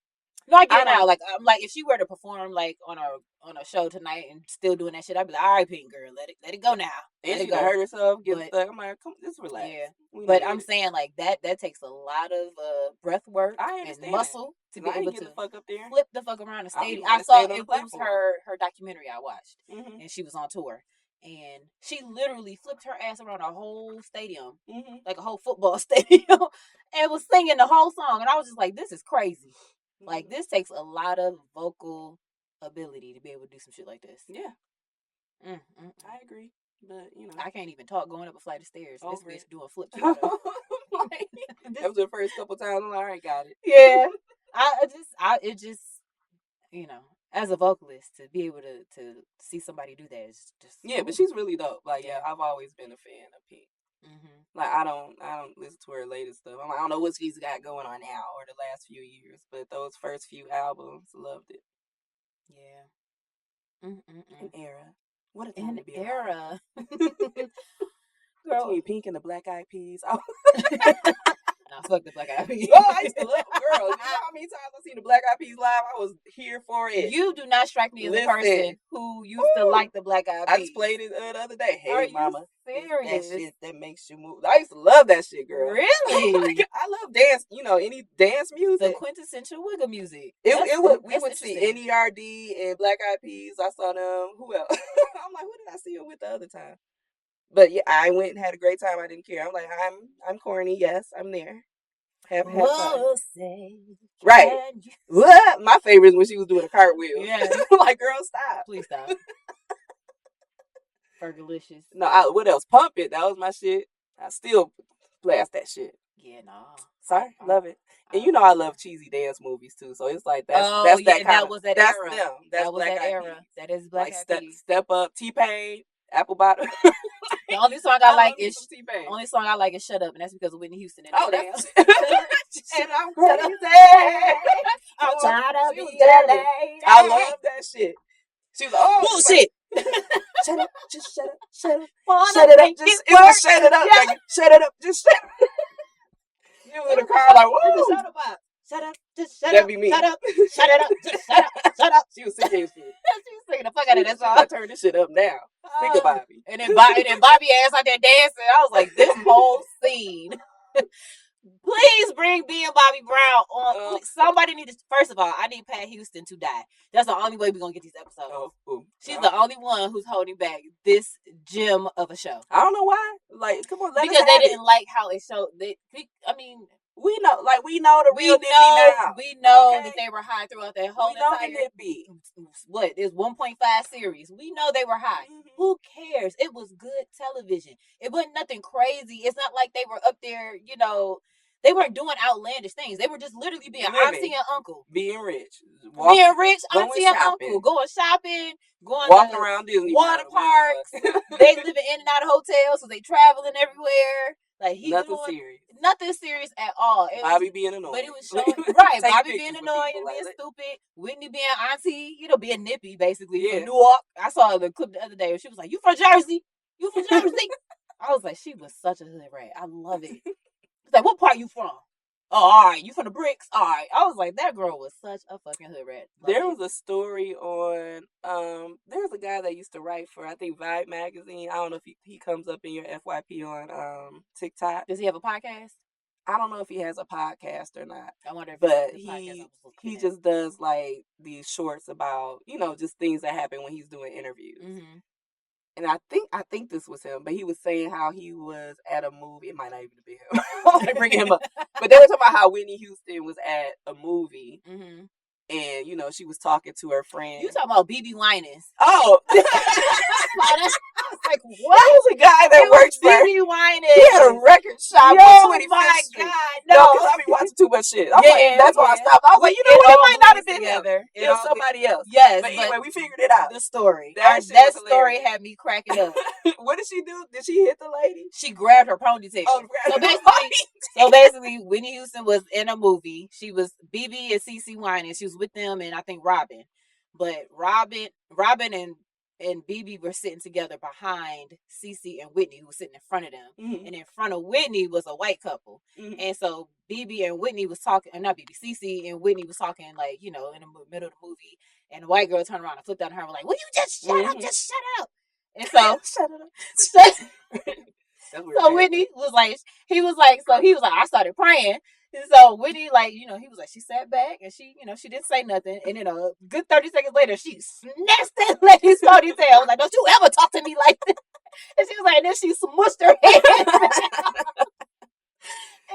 I get it now. Like, I'm like, if she were to perform like on a show tonight and still doing that shit, I'd be like, all right, Pink girl, let it go now. And she hurt herself, get stuck. I'm like, come, just relax. Yeah, but I'm saying like that takes a lot of breath work and muscle to be able to flip the fuck around the stadium. I saw it was her documentary I watched, and she was on tour. And she literally flipped her ass around a whole stadium, like a whole football stadium, and was singing the whole song. And I was just like, this is crazy. Like, this takes a lot of vocal ability to be able to do some shit like this. Yeah. I agree. But, I can't even talk going up a flight of stairs. This bitch doing flips. That was the first couple times. I'm like, all right, got it. Yeah. It just, as a vocalist, to be able to see somebody do that is just. Yeah, but she's really dope. Like, yeah, I've always been a fan of Pink. Like, I don't listen to her latest stuff. I'm like, I don't know what she's got going on now or the last few years, but those first few albums, loved it. Yeah. An era. What a time to be era. Girl, between Pink and the Black Eyed Peas. Nah, fuck the Black Eyed Peas. Oh, I used to love girls. You know how many times I seen the Black Eyed Peas live? I was here for it. You do not strike me as a person who used to like the Black Eyed Peas. I just played it the other day. Hey, Are mama. Serious? That shit that makes you move. I used to love that shit, girl. Really? I love dance. Any dance music. The quintessential wiggle music. We would see NERD and Black Eyed Peas. I saw them. Who else? I'm like, who did I see them with the other time? But yeah, I went and had a great time. I didn't care. I'm like, I'm corny. Yes, I'm there. Have fun. Right. What? My favorite is when she was doing a cartwheel. Yeah. Like, girl, stop. Please stop. Fergalicious. No, what else? Pump It. That was my shit. I still blast that shit. Yeah, no. Sorry, love it. And I love cheesy dance movies too. So it's like that's that kind that was that that's era. Them. That was that era. That is Black Eyed Peas. Step Up, T-Pain, Apple Bottom. The only song I like is Shut Up, and that's because of Whitney Houston. And that's and I'm crazy. I'm trying to be a lady. I love that shit. She was bullshit. Shut up, just shut up, shut up. Shut it up, just shut it up. Like, shut it up, just shut up. You was in the car like, whoa. Shut up, shut up, just shut up. That'd be me. Shut up, shut it up, just shut up, shut up. She was singing shit. She was singing the fuck out of that song. I turned this shit up now. Think about me. And then Bobby ass out there dancing. I was like, this whole scene. Please bring B and Bobby Brown on. Somebody needs to. First of all, I need Pat Houston to die. That's the only way we're gonna get these episodes. She's the only one who's holding back this gem of a show. I don't know why. Like, come on, because they didn't like how it showed. We know the real Nippy now. We know that they were high throughout that whole entire. Nippy. What? There's 1.5 series. We know they were high. Mm-hmm. Who cares? It was good television. It wasn't nothing crazy. It's not like they were up there, They weren't doing outlandish things. They were just literally being auntie and uncle. Being rich. Auntie and uncle. Going shopping. Walking around Disney. Water parks. They living in and out of hotels, so they traveling everywhere. Like he Nothing doing serious. nothing serious at all. Bobby being annoying. But it was showing right. Taking Bobby pictures being with annoying people, and being like, stupid. Whitney being auntie, being nippy basically Yeah. from Newark. I saw the clip the other day where she was like, "You from Jersey? You from Jersey?" I was like, she was such a hood rat. I love it. It's like, what part you from? Oh, all right. You from the bricks? All right. I was like, that girl was such a fucking hood rat. Love There it. was a story on there's a guy that used to write for I think Vibe magazine. I don't know if he comes up in your FYP on TikTok. Does he have a podcast? I don't know if he has a podcast or not. I wonder if But it's the podcast I was looking he at. just does like these shorts about, just things that happen when he's doing interviews. Mm-hmm. And I think this was him, but he was saying how he was at a movie. It might not even be him. I'm bringing him up. But they were talking about how Whitney Houston was at a movie, Mm-hmm. and she was talking to her friend. You talking about BB Winans? Oh, I was like, what? That was a guy that worked for BB Winans. He had a record shop on Oh 25th my Street. God, No, because I be watching too much shit. That's why I stopped. I was like, it what? It all might not have bleeds been him. together. It was somebody else. Yes, But anyway, we figured it out. The story. That shit That was story hilarious. had me cracking up. What did she do? Did she hit the lady? She grabbed her ponytail. Oh, So basically, Whitney Houston was in a movie. She was BB and CeCe Winans. She was with them and I think Robin. But Robin and BB were sitting together behind CeCe and Whitney, who was sitting in front of them. Mm-hmm. And in front of Whitney was a white couple. Mm-hmm. And so BB and Whitney was talking, or not BB, CeCe and Whitney was talking like, in the middle of the movie. And the white girl turned around and flipped down her and was like, "Will you just shut up? Just shut up." And so shut it up. So Whitney was like, I started praying. And so Whitney, he was like, she sat back and she, she didn't say nothing. And then a good 30 seconds later, she snatched that lady's ponytail. I was like, "Don't you ever talk to me like this." And she was like, and then she smushed her head.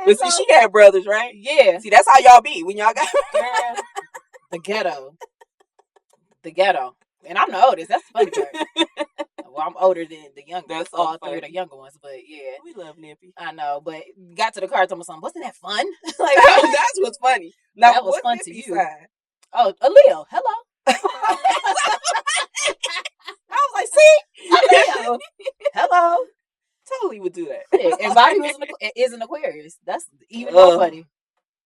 But see, she had brothers, right? Yeah. See, that's how y'all be when y'all got the ghetto. The ghetto. And I'm the oldest. That's the funny part. Well, I'm older than the youngest. That's so all funny. three of the younger ones, but yeah. We love Nippy. I know, but got to the car, told me something. Wasn't that fun? That's what's funny. Now, that was what fun Nippy to you. Sign? Oh, a Leo. Hello. I was like, see? A Leo. Hello. Totally would do that. Yeah, and Bobby is an Aquarius. That's even more funny.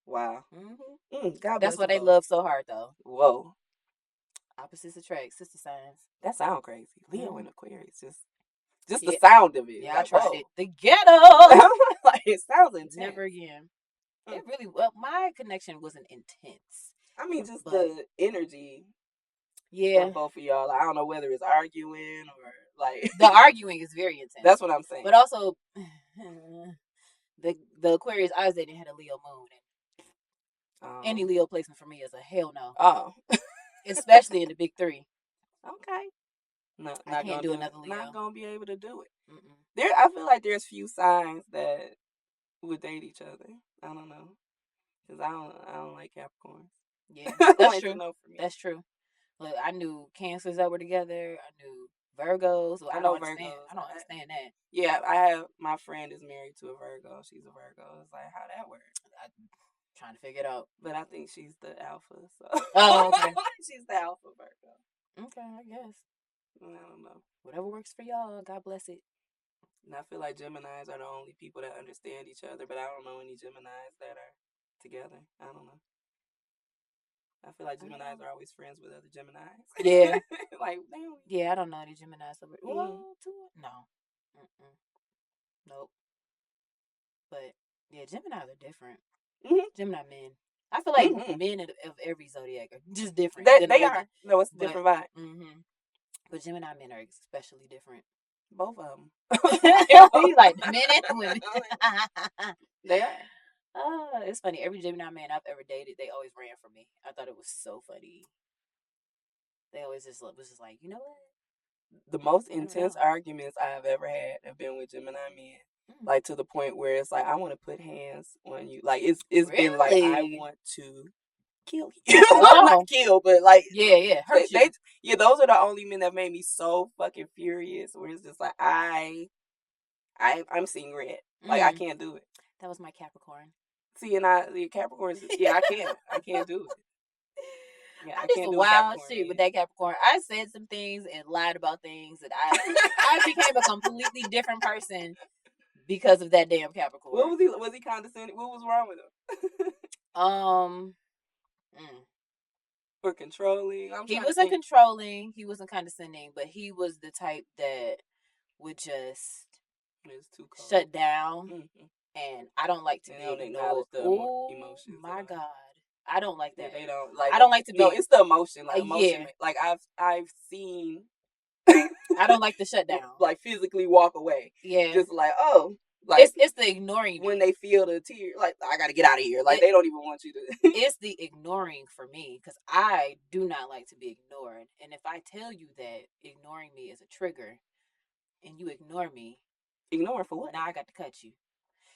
Wow. Mm-hmm. God bless That's why they both. love so hard, though. Whoa. Opposites attract, sister signs. That sounds crazy. Leo and Aquarius, just Yeah. the sound of it. Yeah, like, I tried whoa. it. The ghetto. Like, it sounds intense. Never again. It really, well, my connection wasn't intense. I mean, just the energy. Yeah. Of both of y'all. Like, I don't know whether it's arguing or like the arguing is very intense. That's what I'm saying. But also, the Aquarius I was dating had a Leo moon, and any Leo placement for me is a hell no. Oh, especially in the big three. Okay. No, I can't do another Leo. Not gonna be able to do it. Mm-mm. I feel like there's few signs that would date each other. I don't know, because I don't like Capricorns. Yeah, that's true. That's true. Look, I knew Cancers that were together. I knew Virgos. Well, I don't understand. Virgos. I don't understand that. Yeah, I have my friend is married to a Virgo. She's a Virgo. It's like, how that works? I'm trying to figure it out. But I think she's the alpha. So. Oh, okay. She's the alpha Virgo. Okay, I guess. I don't know. Whatever works for y'all. God bless it. And I feel like Geminis are the only people that understand each other, but I don't know any Geminis that are together. I don't know. I feel like Geminis are always friends with other Geminis. Yeah. Like, damn. Yeah, I don't know any Geminis. Well, no. Mm-mm. Nope. But, yeah, Geminis are different. Mm-hmm. Gemini men. I feel like men of every zodiac are just different. They are. No, it's a different vibe. Mm-hmm. But Gemini men are especially different. Both of them. He's like men and women. They are. It's funny. Every Gemini man I've ever dated, they always ran from me. I thought it was so funny. They always was just like, you know what? The most intense arguments I've ever had have been with Gemini men. Like, to the point where it's like, I want to put hands on you. Like, it's been like, I want to kill you. Not kill, but like, hurt you. Those are the only men that made me so fucking furious. Where it's just like, I'm seeing red. Like, I can't do it. That was my Capricorn. See, and the Capricorns, I can't do it. Yeah, I did some wild shit with that Capricorn. I said some things and lied about things, and I became a completely different person because of that damn Capricorn. What was he? Was he condescending? What was wrong with him? Or controlling? He wasn't controlling. He wasn't condescending, but he was the type that would just shut down. Mm-hmm. And I don't like to be ignored. Emotions. My God. I don't like that. Yeah, they don't like. I don't like to be. No, it's the emotion. Like emotion. Yeah. Like I've seen. I don't like to shut down. Like physically walk away. Yeah. Just like, oh. Like it's the ignoring when they feel the tear, like I gotta get out of here. Like they don't even want you to. It's the ignoring for me because I do not like to be ignored. And if I tell you that ignoring me is a trigger, and you ignore me, ignore for what? Now I got to cut you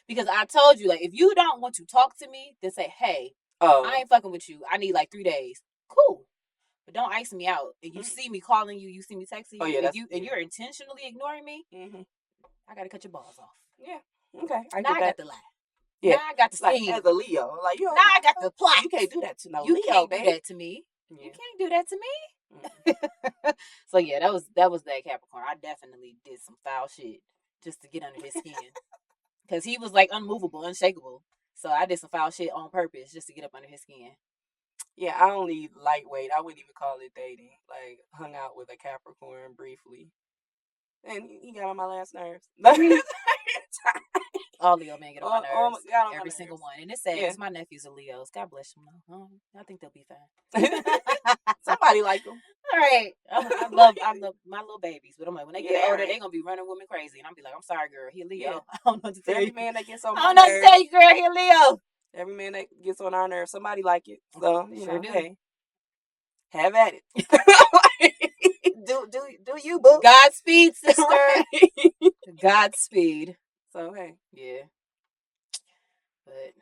because I told you like if you don't want to talk to me, then say, hey, I ain't fucking with you. I need like 3 days. Cool. But don't ice me out. And you see me calling you, you see me texting you, and you're intentionally ignoring me. Mm-hmm. I gotta cut your balls off. Yeah. Okay. I got the lie. Yeah. Now I got the scheme. Like, as a Leo, like now I got the plot. You can't do that to no you Leo, can't babe. do that to me. Yeah. You can't do that to me. Mm-hmm. So yeah, that was that Capricorn. I definitely did some foul shit just to get under his skin because he was like unmovable, unshakable. So I did some foul shit on purpose just to get up under his skin. Yeah, I only lightweight. I wouldn't even call it dating. Like, hung out with a Capricorn briefly. And he got on my last nerves. All Leo men get on my nerves. Every single one. And it's sad because my nephews are Leos. God bless them. I think they'll be fine. Somebody like them. All right. I love my little babies. But I'm like, when they get older, they're going to be running women crazy. And I'm be like, I'm sorry, girl. He a Leo. Yeah. I don't know what to tell you. Every man that gets on my nerves. I don't know what to tell you, girl. He a Leo. Every man that gets on our nerves, somebody like it. So, you know, do. Hey, have at it. do you, boo? Godspeed, sister. Godspeed. So, hey. Yeah. But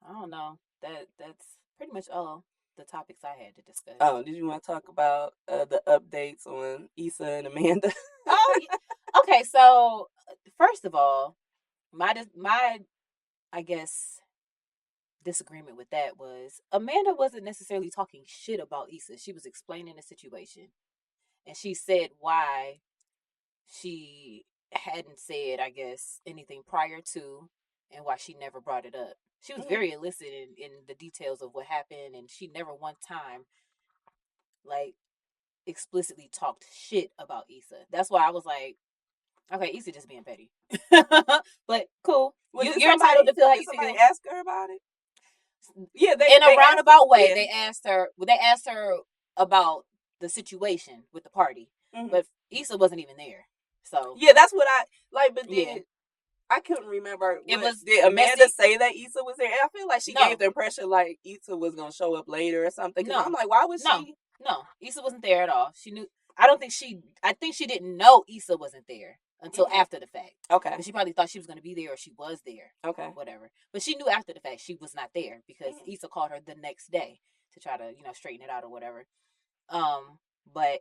I don't know. That's pretty much all the topics I had to discuss. Oh, did you want to talk about the updates on Issa and Amanda? Okay. So first of all, my I guess disagreement with that was Amanda wasn't necessarily talking shit about Issa. She was explaining the situation, and she said why she hadn't said, I guess, anything prior to, and why she never brought it up. She was very illicit in the details of what happened, and she never one time, like, explicitly talked shit about Issa. That's why I was like, okay, Issa just being petty. But cool. Well, you're entitled to feel how you feel. Somebody ask her about it? Yeah, in a roundabout way, they asked her. They asked her about the situation with the party, but Issa wasn't even there. So yeah, that's what I like. But then I couldn't remember. Did Amanda say that Issa was there? And I feel like she gave the impression like Issa was gonna show up later or something. No, I'm like, why was she? No, Issa wasn't there at all. She knew. I think she didn't know Issa wasn't there until after the fact. Okay. But she probably thought she was going to be there or she was there. Okay. Whatever. But she knew after the fact she was not there because Issa called her the next day to try to, straighten it out or whatever. But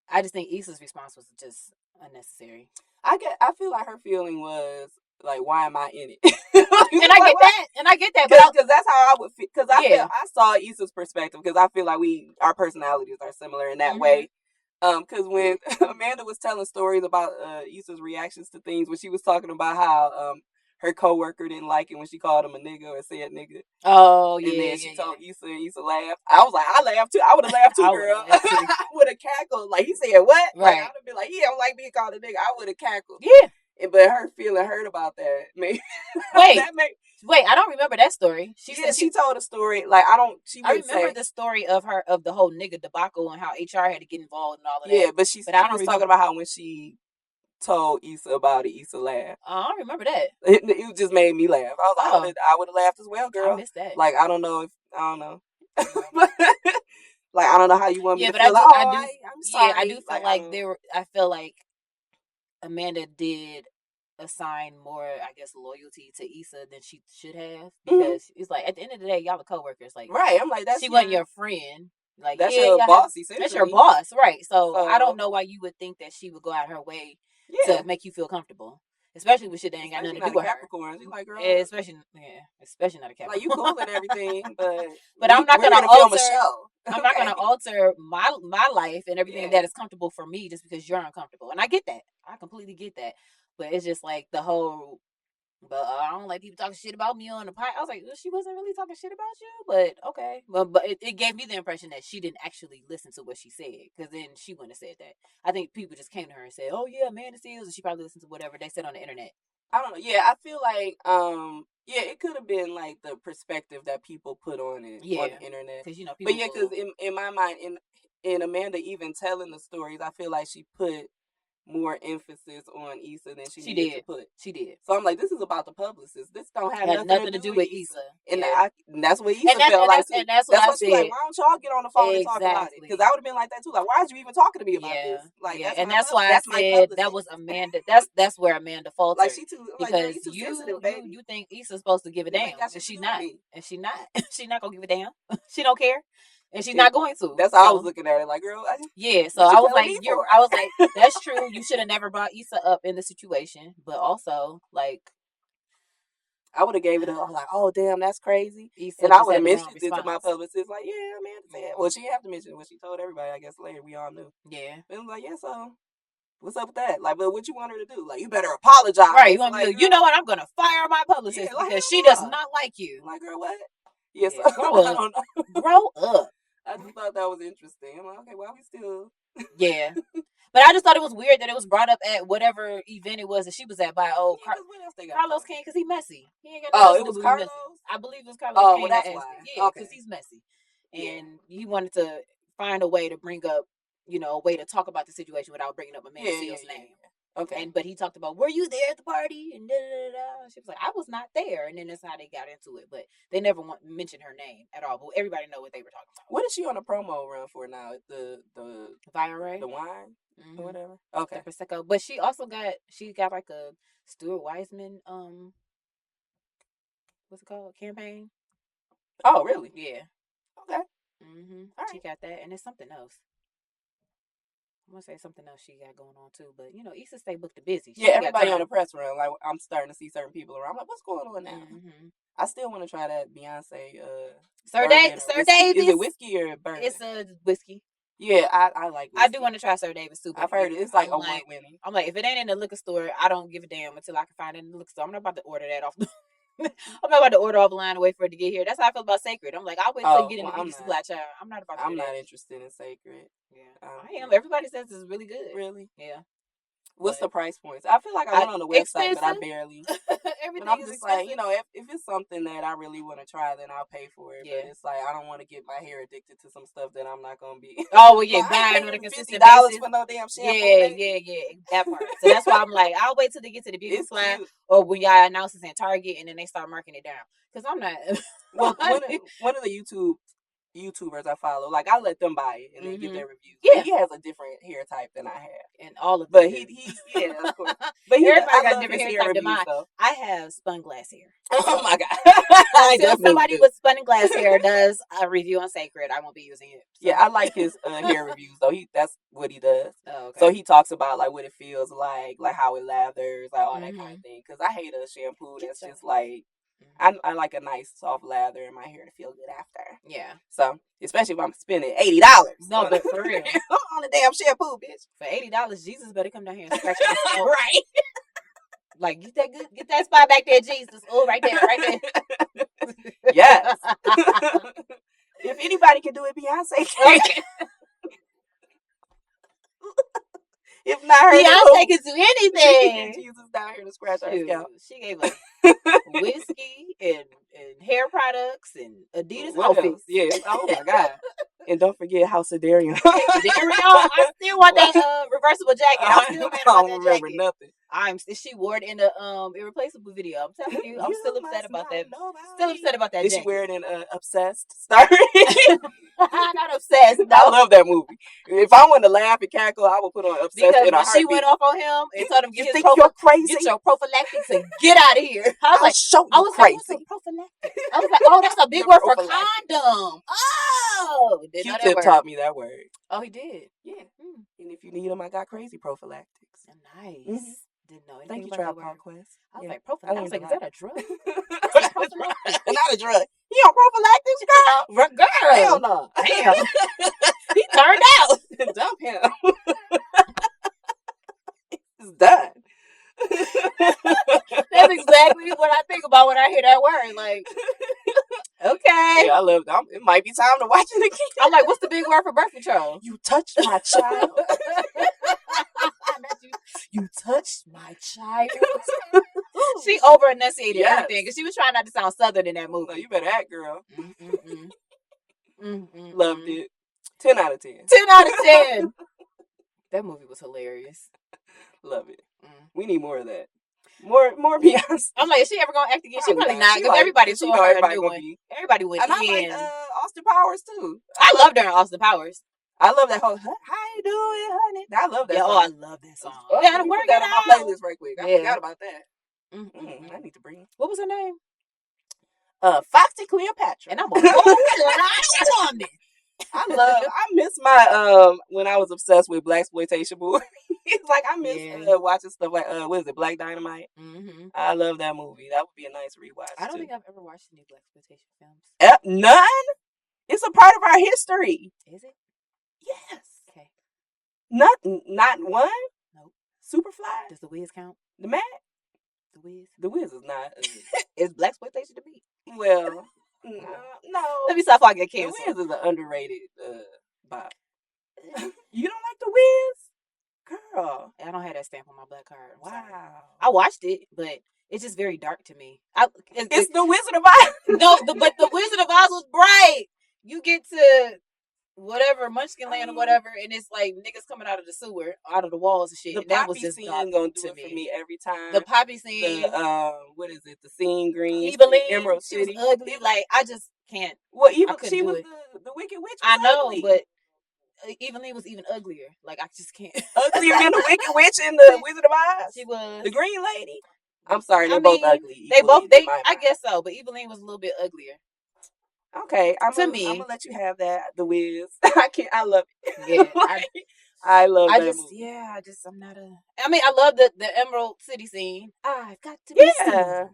I just think Issa's response was just unnecessary. I feel like her feeling was like, why am I in it? And I get that. Because that's how I would feel. Because I saw Issa's perspective because I feel like our personalities are similar in that way. Because when Amanda was telling stories about Issa's reactions to things, when she was talking about how her coworker didn't like it when she called him a nigga or said nigga. Oh, yeah. And then she told Issa, and Issa laughed. I was like, I laughed too. I would have laughed too, girl. I would have cackled. Like, he said, what? Right. Like, I would have been like, he don't like being called a nigga. I would have cackled. Yeah. But her feeling hurt about that. Maybe. Wait, I don't remember that story. She told a story. Like, I remember the story of the whole nigga debacle and how HR had to get involved and all of that. Yeah, but she was talking about how when she told Issa about it, Issa laughed. I don't remember that. It just made me laugh. I was like, I would have laughed as well, girl. I missed that. Like, I don't know. Like, I don't know how you want me to feel. I'm sorry. Yeah, I do feel like I feel like Amanda did assign more, I guess, loyalty to Issa than she should have because it's like at the end of the day, y'all are coworkers. Like, right? I'm like, she wasn't your friend. Like, that's your boss. That's your boss, right? So I don't know why you would think that she would go out her way to make you feel comfortable, especially with shit that ain't got nothing to do with Capricorns. You like, girl, especially not a Capricorn. Like, you cool and everything, but I'm not gonna alter. I'm not gonna alter my life and everything that is comfortable for me just because you're uncomfortable, and I get that. I completely get that. But it's just like the whole But I don't like people talking shit about me on the pod. I was like, well, she wasn't really talking shit about you, but okay. But it gave me the impression that she didn't actually listen to what she said, because then she wouldn't have said that. I think people just came to her and said, "Oh yeah, Amanda Seales," and she probably listened to whatever they said on the internet. I don't know. Yeah, I feel like yeah, it could have been like the perspective that people put on it on the internet. Because people. But yeah, because in my mind, in Amanda even telling the stories, I feel like she put more emphasis on Issa than she needed to put. She did. So I'm like, this is about the publicist. This don't have nothing to do with Issa. And, and that's what Issa felt like too. And that's what I said. Like, why don't y'all get on the phone and talk about it? Because I would have been like that too. Like, why are you even talking to me about this? Like, that's why I said that was Amanda. That's where Amanda faltered. Like she too, because you think Issa's supposed to give a damn, and she not. And she not. She not gonna give a damn. She don't care. And she's not going to. That's how I was looking at it. Like, girl. So I was like, that's true. You should have never brought Issa up in the situation. But also, like, I would have gave it up. I was like, oh, damn, that's crazy. Issa, and I would have mentioned it to my publicist. Like, yeah, man. Well, she didn't have to mention it when she told everybody. I guess later we all knew. Yeah. And I was like, yeah, so what's up with that? Like, but what you want her to do? Like, you better apologize. Right. You want me to, you know what? I'm going to fire my publicist because she does not like you. Like, girl, what? Yes. Grow up. Grow up. I just thought that was interesting. I'm like, okay, why are we still? Yeah. But I just thought it was weird that it was brought up at whatever event it was that she was at by Carlos King, because he's messy. He ain't got nothing it was Carlos? I believe it was Carlos King. Well, that's why. Yeah, because he's messy. And he wanted to find a way to bring up, a way to talk about the situation without bringing up Amanda Seales' name. Okay. But he talked about, were you there at the party? And she was like, I was not there. And then that's how they got into it. But they never mentioned her name at all. But everybody know what they were talking about. What is she on a promo run for now? The Viore? The wine? Mm-hmm. Or whatever? Okay. The Prosecco. But she also got like a Stuart Wiseman, what's it called? Campaign. Oh, really? Yeah. Okay. Mm-hmm. All right. She got that. And there's something else. I'm gonna say something else she got going on too, but Issa stay booked to busy. Everybody on the press run, like I'm starting to see certain people around. I'm like, what's going on now? Mm-hmm. I still want to try that Beyonce. Sir Davis. Is it whiskey or bourbon? It's a whiskey. Yeah, I like whiskey. I do want to try Sir Davis too. I've heard it's like award winning. I'm like, if it ain't in the liquor store, I don't give a damn until I can find it in the liquor store. I'm not about to order that off. I'm not about to order offline and wait for it to get here. That's how I feel about Sacred. I'm like, I'll wait till you get in the beauty supply child. I'm not about to I'm not interested in Sacred. Yeah. I am. Everybody says it's really good. Really? Yeah. What's the price points? I feel like I went on the website, but I barely. Everything I'm is just expensive. like, if it's something that I really want to try, then I'll pay for it. Yeah. But it's like, I don't want to get my hair addicted to some stuff that I'm not going to be. Oh, well, yeah, buying on a consistent basis. $50 for no damn shampoo. Yeah, that part. So that's why I'm like, I'll wait till they get to the beauty supply or when y'all announce it's in Target and then they start marking it down. Because I'm not. Well, one of the YouTubers I follow, like I let them buy it and then get their reviews. Yeah, but he has a different hair type than I have, and all of. But he of course. But everybody got different hair type than mine. I have spun glass hair. Oh my god! Until somebody with spun glass hair does a review on Sacred, I won't be using it. So. Yeah, I like his hair reviews though. That's what he does. Oh, okay. So he talks about like what it feels like how it lathers, like all that kind of thing. Because I hate a shampoo that's just like. I like a nice soft lather in my hair to feel good after. Yeah. So, especially if I'm spending $80. No, but for real. On a damn shampoo, bitch. For $80, Jesus better come down here and scratch my scalp. Right. Like, get that spot back there, Jesus. Oh, right there. Yes. If anybody can do it, Beyonce can. If not her, Beyonce can do anything. Jesus down here to scratch our scalp. She gave us whiskey and hair products and Adidas outfits. Yeah. Oh my god. And don't forget House of Darion. I still want that reversible jacket. I don't remember nothing. She wore it in the Irreplaceable video. I'm telling you, I'm still upset about that. Still upset about that. Did she wear it in Obsessed? Sorry. Not Obsessed. No. I love that movie. If I wanted to laugh and cackle, I would put on Obsessed because in a heartbeat. She went off on him and told him, "You think you're crazy? Get your prophylactics and get out of here." I was crazy. Like, prophylactic? I was like, oh, that's a big word for condom. Oh, Q-Tip taught me that word. Oh, he did. Yeah. And if you need them, I got crazy prophylactics. Nice. Mm-hmm. Didn't know anything. Thank you, about Tribe Quest. I was like, prophylactics. I was like, is that a drug? Not a drug. He on prophylactics, girl? Girl. Hell no. Damn. He turned out. Dump him. It's done. That's exactly exactly what I think about when I hear that word. Like, okay. Yeah, I love that. It might be time to watch it again. I'm like, what's the big word for birth control? You touched my child. You touched my child. She over enunciated everything because she was trying not to sound southern in that movie. No, you better act, girl. Mm-mm. Loved it. 10 out of 10. 10 out of 10. That movie was hilarious. Love it. We need more of that. More Beyonce. I'm like, is she ever gonna act again? She probably not, because like, everybody saw her everybody new gonna one. be. Everybody went And I in. like Austin Powers too. I loved her in Austin Powers. I love that whole "How you doing, honey?" I love that. Yeah, song. I love that song. Oh, Yeah, let me work put that it on my out. playlist right quick. I Yeah. forgot about that. Mm-hmm. I need to bring it. What was her name? Foxy Cleopatra. And I'm a whole woman. I miss my when I was obsessed with blaxploitation movies. Like I miss watching stuff like what is it, Black Dynamite? Mm-hmm. I love that movie. That would be a nice rewatch. I don't think I've ever watched any blaxploitation films. None. It's a part of our history. Is it? Yes. Okay. Not one. Nope. Superfly. Does The Wiz count? The Mac. The Wiz. The Wiz is not. It's blaxploitation to me. Well, no. Let me stop before I get canceled. The Wiz is an underrated bop. You don't like The Wiz? Girl. I don't have that stamp on my black card. I'm sorry. I watched it, but it's just very dark to me. It's The Wizard of Oz. No, but The Wizard of Oz was bright. You get to whatever Munchkin Land or whatever, and it's like niggas coming out of the sewer, out of the walls and shit. The and that was poppy just scene dark gonna do to it me. for me every time. The poppy scene. The what is it? The scene green. Evelyn, Emerald she City. was ugly. Like I just can't. Well, she was the Wicked Witch. I know, ugly. but Evelyn was even uglier. Like I just can't. Uglier than the Wicked Witch and the Wizard of Oz. She was the Green Lady. I'm sorry, they're both ugly. I guess so, but Evelyn was a little bit uglier. Okay, I'm gonna let you have that. The Wiz. I love it. Yeah, I love that movie. Yeah, I'm not a. I mean, I love the Emerald City scene. I've got to be seen.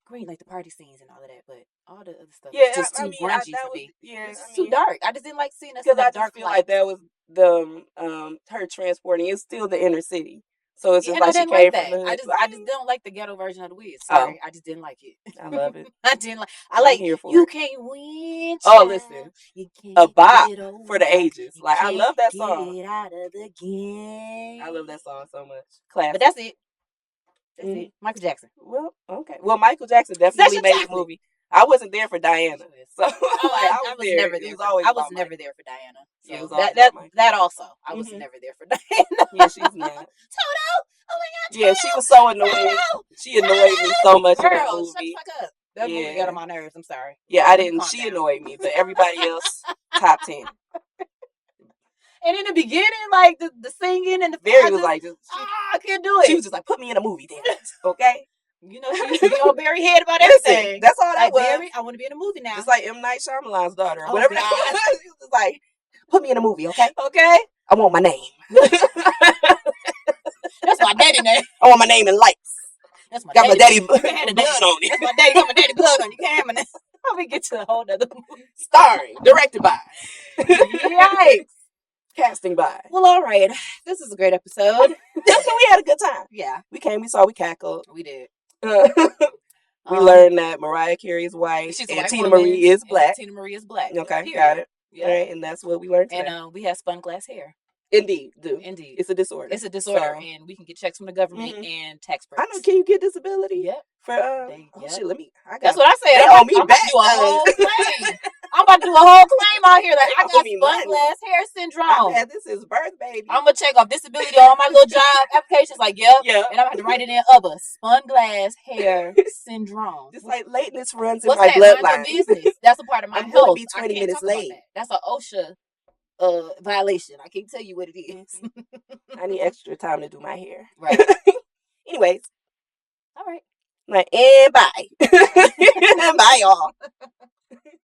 Green, like the party scenes and all of that, but all the other stuff is just too grungy for me. Yeah, it's too dark. I just didn't like seeing us in that dark light. Like that was the her transporting. It's still the inner city. So it's just like she came from the hood. I just don't like the ghetto version of the Wiz. Sorry, I just didn't like it. I love it. I like you can't win. Oh, listen, a bop for the ages. Like I love that song. Get out of the game. I love that song so much. Classic. But that's it. That's it. Michael Jackson. Well, okay. Well, Michael Jackson definitely made the movie. I wasn't there for Diana, so I was never there. I was never there for Diana. So yeah, that also. I was never there for Diana. Yeah, she's not. Toto! Oh my God! Toto! Yeah, she was so annoying. She annoyed me so much in that movie. Shut the fuck up. That movie got on my nerves. I'm sorry. Yeah, I didn't. She annoyed me, but everybody else, top 10. And in the beginning, like the singing and the Barry was like, I can't do it. She was just like, put me in a movie, damn it. Okay. You know, she used to be on Barry head about everything. That's all that was. Barry, I want to be in a movie now. Just like M. Night Shyamalan's daughter, or whatever. She was just like, put me in a movie, okay? Okay. I want my name. That's my daddy name. I want my name in lights. That's my got daddy. My daddy blood on it. That's my daddy. Got my daddy blood on it. You can't have my name. How we get to a whole other movie? Starring, directed by. Yikes. Casting by. Well, all right. This is a great episode. That's when we had a good time. Yeah. We came, we saw, we cackled. We did. We learned that Mariah Carey is white and Tina Marie is black. Tina Marie is black. Okay, period. got it. Yeah. Right, and that's what we learned today. And we have spun glass hair. Indeed. It's a disorder. It's a disorder, and we can get checks from the government and tax breaks. I know. Can you get disability? Yep. For shit. Let me. That's what I said. They owe me back. Do a whole claim. I'm about to do a whole claim out here. Like I got spun glass hair syndrome. This is birth, baby. I'm gonna check off disability on my little job applications. Like, yep. Yeah. And I'm gonna have to write it in spun glass hair syndrome. Just like lateness runs in my bloodline. Business. That's a part of my I'm health. going to be 20 minutes late. That's an OSHA violation. I can't tell you what it is. I need extra time to do my hair. Right. Anyways. All right. And bye. Bye, y'all.